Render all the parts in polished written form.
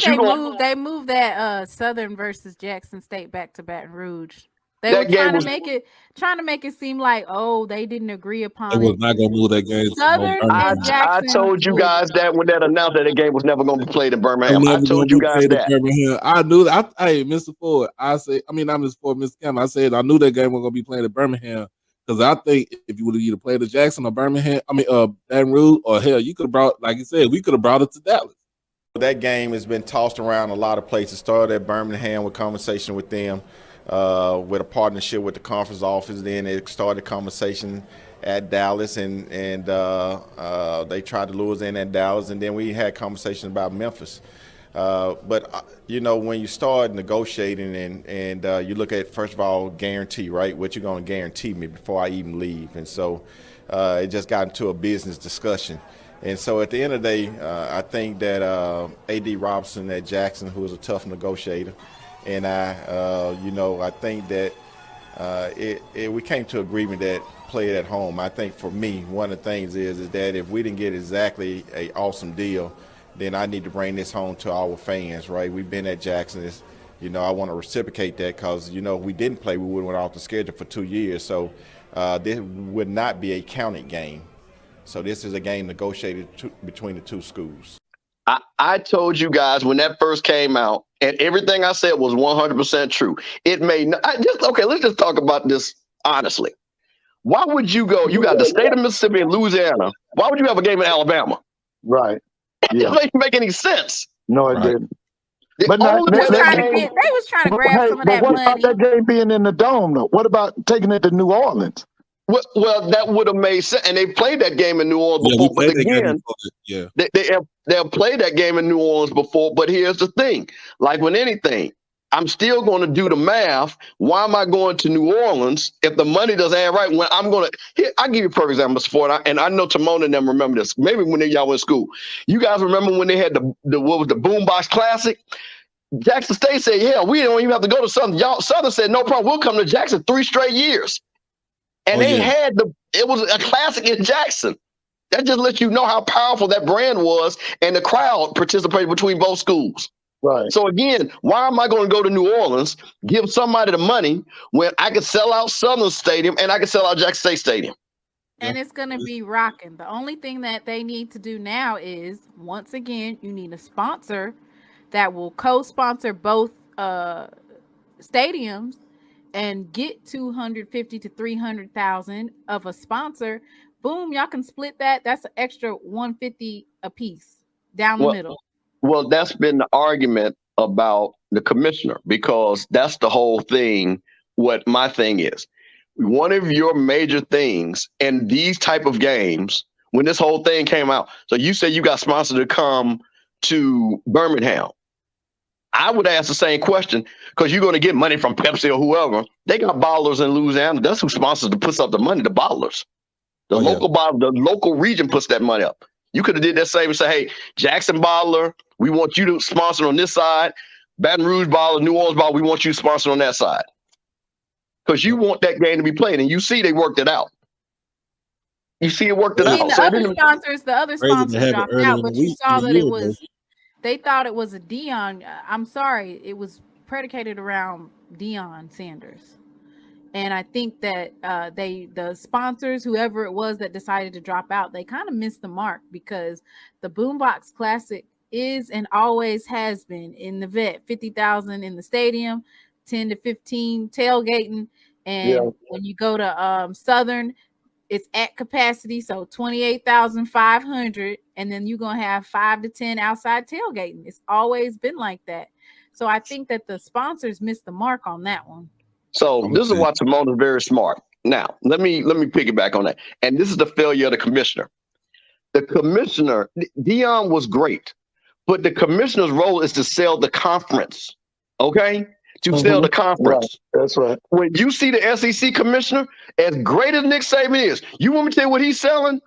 see they moved that Southern versus Jackson State back to Baton Rouge. They were trying to make it seem like, oh, they didn't agree upon it. They was not gonna move that game. Southern and Jackson. I told you guys that when that announced that the game was never going to be played in Birmingham. I told you guys that. I knew that. Hey, Mr. Ford, not Mr. Ford, Mr. Campbell. I said I knew that game was going to be played in Birmingham because I think if you would have either played at Jackson or Birmingham, Baton Rouge, or hell, you could have brought, like you said, we could have brought it to Dallas. That game has been tossed around a lot of places. Started at Birmingham with conversation with them, with a partnership with the conference office. Then it started conversation at Dallas, and they tried to lure us in at Dallas, and then we had conversation about Memphis. But when you start negotiating and you look at, first of all, guarantee, right? What you're going to guarantee me before I even leave. And so it just got into a business discussion. And so at the end of the day, I think that A.D. Robinson at Jackson, who was a tough negotiator, and I think that we came to agreement that play it at home. I think for me, one of the things is that if we didn't get exactly an awesome deal, then I need to bring this home to our fans, right? We've been at Jackson. I want to reciprocate that because, we didn't play. We would have went off the schedule for 2 years. So this would not be a counted game. So this is a game negotiated between the two schools. I told you guys when that first came out, and everything I said was 100% true. It may not. Let's just talk about this honestly. Why would you go? You got the state of Mississippi and Louisiana. Why would you have a game in Alabama? Right. Yeah. It doesn't make any sense. No, it didn't. But they was trying to grab some of that money. What about that game being in the Dome, though? What about taking it to New Orleans? Well, that would have made sense. And they played that game in New Orleans before. But again, they've played that game in New Orleans before. But here's the thing. Like with anything, I'm still going to do the math. Why am I going to New Orleans if the money doesn't add right? When I'm going to, I'll give you a perfect example, Mr. Ford, and I know Timon and them remember this. Maybe when y'all were in school. You guys remember when they had the Boombox Classic? Jackson State said, yeah, we don't even have to go to Southern. Southern said, no problem. We'll come to Jackson 3 straight years. And it was a classic in Jackson. That just lets you know how powerful that brand was, and the crowd participated between both schools. Right. So again, why am I going to go to New Orleans, give somebody the money when I could sell out Southern Stadium and I could sell out Jackson State Stadium? And it's going to be rocking. The only thing that they need to do now is, once again, you need a sponsor that will co-sponsor both stadiums and get 250 to 300,000 of a sponsor. Boom, y'all can split that. That's an extra 150 a piece down the middle. Well, that's been the argument about the commissioner, because that's the whole thing. What my thing is, one of your major things in these type of games, when this whole thing came out, so you said you got sponsored to come to Birmingham. I would ask the same question, because you're going to get money from Pepsi or whoever. They got bottlers in Louisiana. That's who sponsors to puts up the money, the bottlers. The local region puts that money up. You could have did that same and say, hey, Jackson bottler, we want you to sponsor on this side. Baton Rouge bottler, New Orleans bottler, we want you to sponsor on that side. Because you want that game to be played, and you see they worked it out. You see it worked it out. The other sponsors dropped out, but you saw that they thought it was a Deion. I'm sorry, it was predicated around Deion Sanders. And I think that the sponsors, whoever it was that decided to drop out, they kind of missed the mark, because the Boombox Classic is and always has been in the vet, 50,000 in the stadium, 10 to 15 tailgating. And when you go to Southern, it's at capacity, so 28,500, and then you're gonna have 5 to 10 outside tailgating. It's always been like that. So I think that the sponsors missed the mark on that one. So this is why Timon is very smart. Now, let me piggyback on that. And this is the failure of the commissioner. The commissioner, Deion was great, but the commissioner's role is to sell the conference. Okay? To sell the conference. Right. That's right. When you see the SEC commissioner, as great as Nick Saban is, you want me to tell you what he's selling?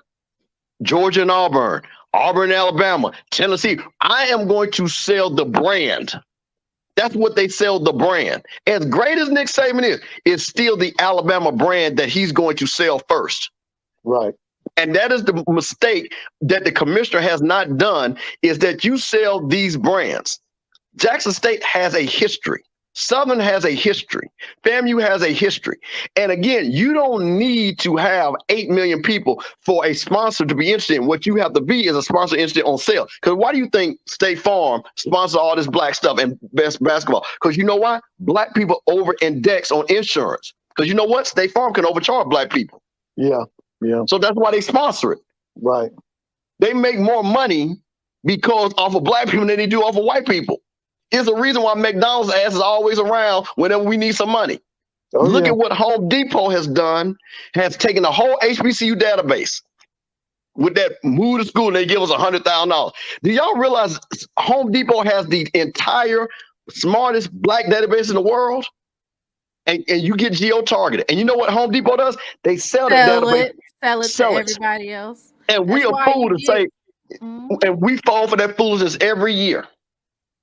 Georgia and Auburn, Alabama, Tennessee. I am going to sell the brand. That's what they sell, the brand. As great as Nick Saban is, it's still the Alabama brand that he's going to sell first. Right. And that is the mistake that the commissioner has not done, is that you sell these brands. Jackson State has a history. Southern has a history. FAMU has a history. And again, you don't need to have 8 million people for a sponsor to be interested in. What you have to be is a sponsor interested on sale. Because why do you think State Farm sponsors all this black stuff and best basketball? Because you know why? Black people over-index on insurance. Because you know what? State Farm can overcharge black people. Yeah. So that's why they sponsor it. Right. They make more money because off of black people than they do off of white people. It's a reason why McDonald's ass is always around whenever we need some money. Look at what Home Depot has done, has taken the whole HBCU database with that move to school, and they give us $100,000. Do y'all realize Home Depot has the entire smartest black database in the world? And you get geo-targeted. And you know what Home Depot does? They sell that database. Sell it to everybody else. And we are fool to say, and we fall for that foolishness every year.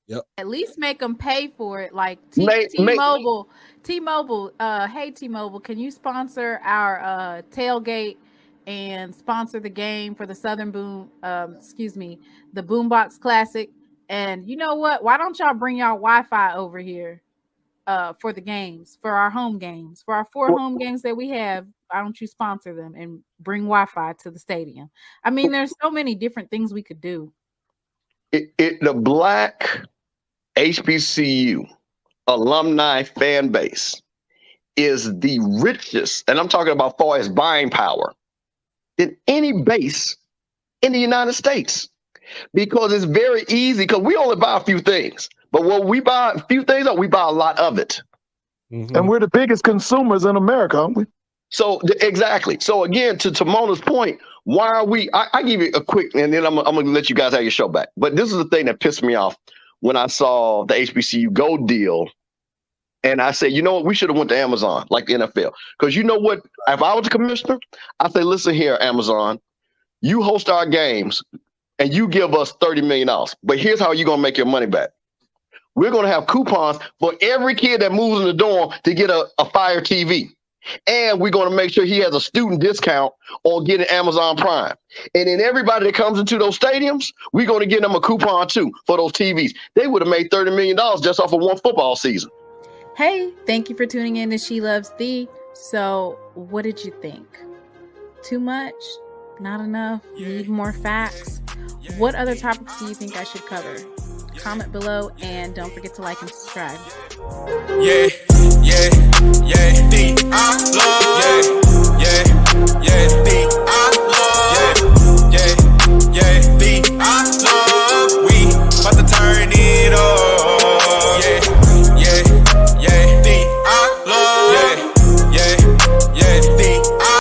Yep. At least make them pay for it. Like T-Mobile. Hey T-Mobile, can you sponsor our tailgate and sponsor the game for the the Boombox Classic? And you know what? Why don't y'all bring y'all Wi-Fi over here for the games, for our home games, for our 4 home games that we have? Why don't you sponsor them and bring Wi-Fi to the stadium? I mean, there's so many different things we could do. The black HBCU alumni fan base is the richest, and I'm talking about far as buying power, than any base in the United States. Because it's very easy, because we only buy a few things. But when we buy a few things, we buy a lot of it. Mm-hmm. And we're the biggest consumers in America, aren't we? So exactly. So again, to Mona's point, why are we? I give you a quick, and then I'm gonna let you guys have your show back. But this is the thing that pissed me off when I saw the HBCU Gold deal, and I said, you know what, we should have went to Amazon like the NFL, because you know what? If I was a commissioner, I say, listen here, Amazon, you host our games, and you give us $30 million. But here's how you're gonna make your money back. We're gonna have coupons for every kid that moves in the dorm to get a Fire TV. And we're going to make sure he has a student discount on getting Amazon Prime. And then everybody that comes into those stadiums, we're going to give them a coupon too for those TVs. They would have made $30 million just off of one football season. Hey, thank you for tuning in to She Loves Thee. So what did you think? Too much? Not enough? Need more facts? What other topics do you think I should cover? Comment below and don't forget to like and subscribe. Yeah.